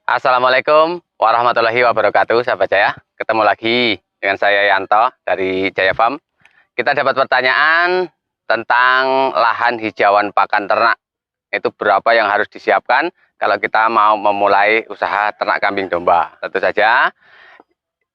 Assalamualaikum warahmatullahi wabarakatuh, sahabat Jaya. Ketemu lagi dengan saya Yanto dari Jaya Farm. Kita dapat pertanyaan tentang lahan hijauan pakan ternak. Itu berapa yang harus disiapkan kalau kita mau memulai usaha ternak kambing domba. Tentu saja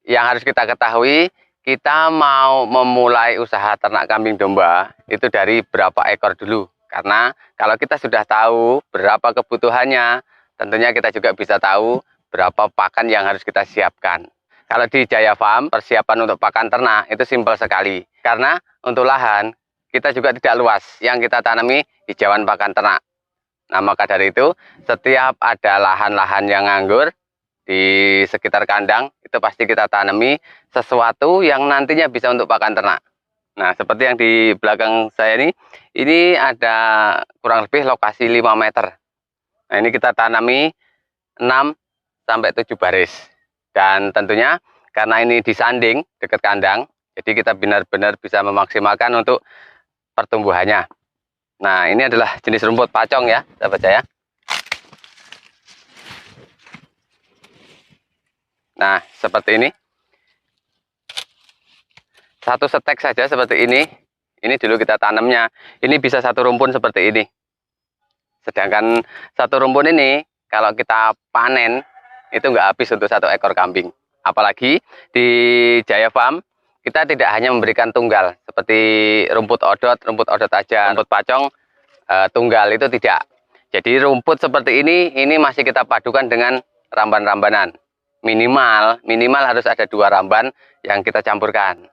yang harus kita ketahui, kita mau memulai usaha ternak kambing domba itu dari berapa ekor dulu. Karena kalau kita sudah tahu berapa kebutuhannya, tentunya kita juga bisa tahu berapa pakan yang harus kita siapkan. Kalau di Jaya Farm, persiapan untuk pakan ternak itu simpel sekali. Karena untuk lahan, kita juga tidak luas. Yang kita tanami hijauan pakan ternak. Nah, maka dari itu, setiap ada lahan-lahan yang nganggur di sekitar kandang, itu pasti kita tanami sesuatu yang nantinya bisa untuk pakan ternak. Nah, seperti yang di belakang saya ini ada kurang lebih lokasi 5 meter. Nah, ini kita tanami 6 sampai 7 baris. Dan tentunya karena ini disanding dekat kandang, jadi kita benar-benar bisa memaksimalkan untuk pertumbuhannya. Nah, ini adalah jenis rumput pacong ya, sahabat saya. Nah, seperti ini. Satu setek saja seperti ini. Ini dulu kita tanamnya. Ini bisa satu rumpun seperti ini. Sedangkan satu rumpun ini, kalau kita panen, itu nggak habis untuk satu ekor kambing. Apalagi di Jaya Farm, kita tidak hanya memberikan tunggal, seperti rumput odot aja, rumput pacong, tunggal itu tidak. Jadi rumput seperti ini masih kita padukan dengan ramban-rambanan. Minimal harus ada 2 ramban yang kita campurkan.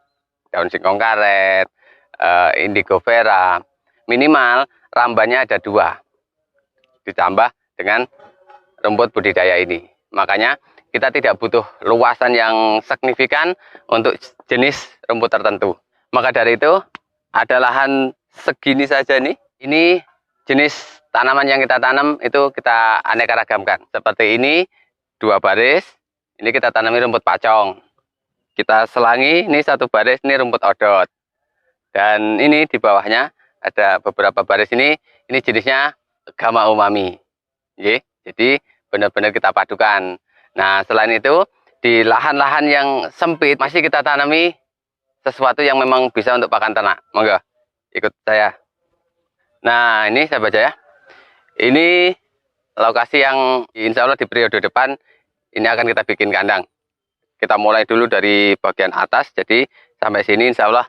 Daun singkong karet, indigo vera, minimal rambannya ada 2, ditambah dengan rumput budidaya ini. Makanya kita tidak butuh luasan yang signifikan untuk jenis rumput tertentu. Maka dari itu, ada lahan segini saja nih. Ini jenis tanaman yang kita tanam itu kita aneka ragamkan. Seperti ini 2 baris, ini kita tanami rumput pacong. Kita selangi, ini 1 baris, ini rumput odot. Dan ini di bawahnya ada beberapa baris ini jenisnya Gama umami. Jadi benar-benar kita padukan. Nah, selain itu, di lahan-lahan yang sempit, masih kita tanami sesuatu yang memang bisa untuk pakan ternak. Monggo, ikut saya. Nah, ini sahabat Jaya. Ini lokasi yang insya Allah di periode depan, ini akan kita bikin kandang. Kita mulai dulu dari bagian atas, jadi sampai sini insya Allah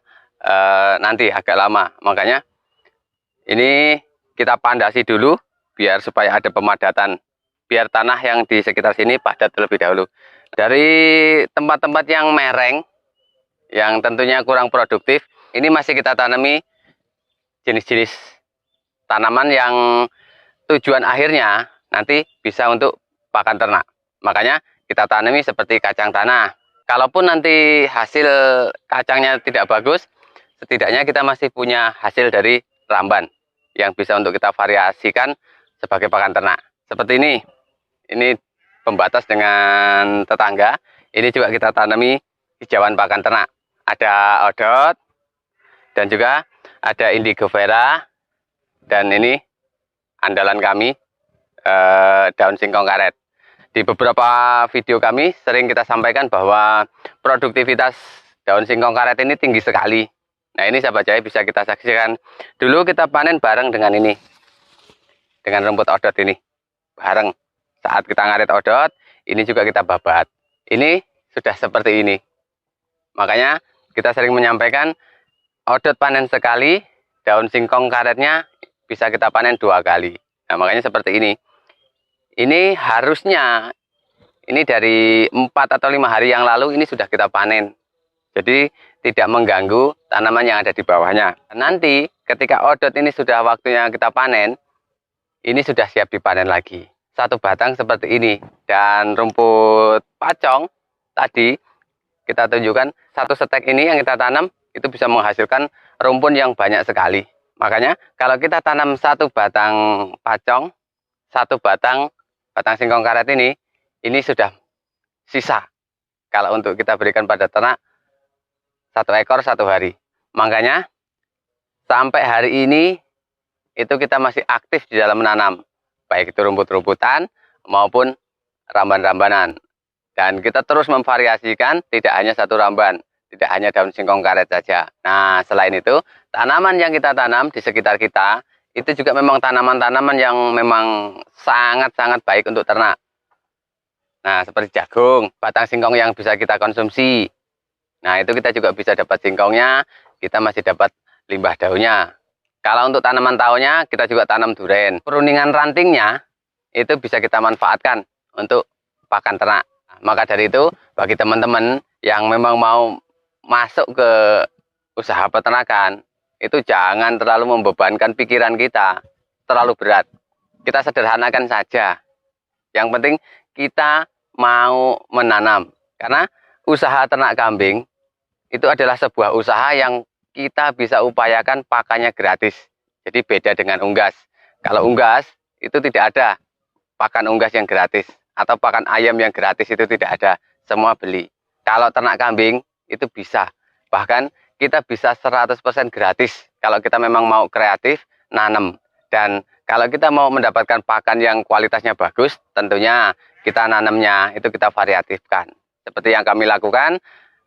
nanti agak lama. Makanya ini kita pandasi dulu biar supaya ada pemadatan, biar tanah yang di sekitar sini padat terlebih dahulu. Dari tempat-tempat yang mereng, yang tentunya kurang produktif, ini masih kita tanami jenis-jenis tanaman yang tujuan akhirnya nanti bisa untuk pakan ternak. Makanya kita tanami seperti kacang tanah. Kalaupun nanti hasil kacangnya tidak bagus, setidaknya kita masih punya hasil dari ramban yang bisa untuk kita variasikan sebagai pakan ternak. Seperti ini pembatas dengan tetangga. Ini juga kita tanami hijauan pakan ternak. Ada odot dan juga ada indigo vera, dan ini andalan kami, daun singkong karet. Di beberapa video kami sering kita sampaikan bahwa produktivitas daun singkong karet ini tinggi sekali. Nah, ini sahabat Jaya bisa kita saksikan. Dulu kita panen bareng dengan ini, dengan rumput odot ini. Bareng. Saat kita ngarit odot, ini juga kita babat. Ini sudah seperti ini. Makanya kita sering menyampaikan, odot panen sekali, daun singkong karetnya bisa kita panen 2 kali. Nah, makanya seperti ini. Ini harusnya, ini dari 4 atau 5 hari yang lalu ini sudah kita panen. Jadi tidak mengganggu tanaman yang ada di bawahnya. Nanti ketika odot ini sudah waktunya kita panen, ini sudah siap dipanen lagi. 1 batang seperti ini. Dan rumput pacong tadi kita tunjukkan 1 setek ini yang kita tanam itu bisa menghasilkan rumpun yang banyak sekali. Makanya kalau kita tanam 1 batang pacong, 1 batang singkong karet ini sudah sisa kalau untuk kita berikan pada ternak 1 ekor 1 hari. Makanya sampai hari ini itu kita masih aktif di dalam menanam, baik itu rumput-rumputan maupun ramban-rambanan. Dan kita terus memvariasikan, tidak hanya satu ramban, tidak hanya daun singkong karet saja. Nah, selain itu, tanaman yang kita tanam di sekitar kita, itu juga memang tanaman-tanaman yang memang sangat-sangat baik untuk ternak. Nah, seperti jagung, batang singkong yang bisa kita konsumsi. Nah, itu kita juga bisa dapat singkongnya, kita masih dapat limbah daunnya. Kalau untuk tanaman tahunnya, kita juga tanam duren. Peruningan rantingnya, itu bisa kita manfaatkan untuk pakan ternak. Maka dari itu, bagi teman-teman yang memang mau masuk ke usaha peternakan, itu jangan terlalu membebankan pikiran kita, terlalu berat. Kita sederhanakan saja. Yang penting kita mau menanam. Karena usaha ternak kambing itu adalah sebuah usaha yang kita bisa upayakan pakannya gratis. Jadi beda dengan unggas. Kalau unggas itu tidak ada pakan unggas yang gratis. Atau pakan ayam yang gratis itu tidak ada. Semua beli. Kalau ternak kambing itu bisa. Bahkan kita bisa 100% gratis. Kalau kita memang mau kreatif, nanam. Dan kalau kita mau mendapatkan pakan yang kualitasnya bagus, tentunya kita nanamnya itu kita variatifkan. Seperti yang kami lakukan,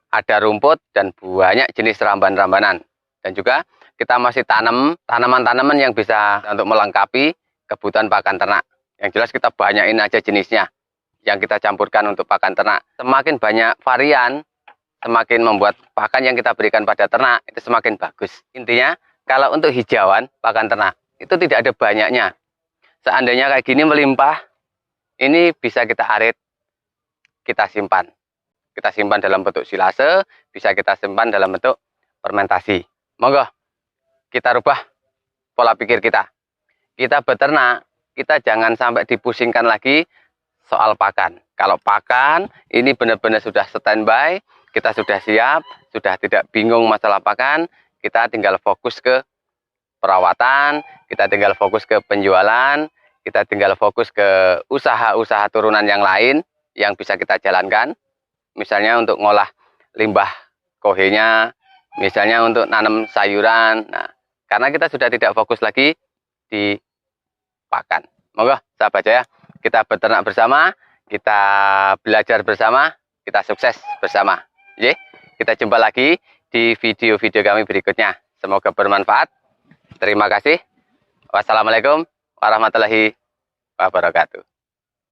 ada rumput dan banyak jenis ramban-rambanan. Dan juga kita masih tanam tanaman-tanaman yang bisa untuk melengkapi kebutuhan pakan ternak. Yang jelas kita banyakin aja jenisnya yang kita campurkan untuk pakan ternak. Semakin banyak varian, semakin membuat pakan yang kita berikan pada ternak itu semakin bagus. Intinya, kalau untuk hijauan pakan ternak, itu tidak ada banyaknya. Seandainya kayak gini melimpah, ini bisa kita arit, kita simpan. Kita simpan dalam bentuk silase, bisa kita simpan dalam bentuk fermentasi. Monggo, kita rubah pola pikir kita. Kita beternak, kita jangan sampai dipusingkan lagi soal pakan. Kalau pakan, ini benar-benar sudah standby, kita sudah siap, sudah tidak bingung masalah pakan, kita tinggal fokus ke perawatan, kita tinggal fokus ke penjualan, kita tinggal fokus ke usaha-usaha turunan yang lain yang bisa kita jalankan. Misalnya untuk ngolah limbah kohenya, misalnya untuk nanam sayuran. Nah, karena kita sudah tidak fokus lagi di pakan. Monggo, sahabat Jaya, kita beternak bersama, kita belajar bersama, kita sukses bersama. Ye, kita jumpa lagi di video-video kami berikutnya. Semoga bermanfaat. Terima kasih. Wassalamualaikum warahmatullahi wabarakatuh.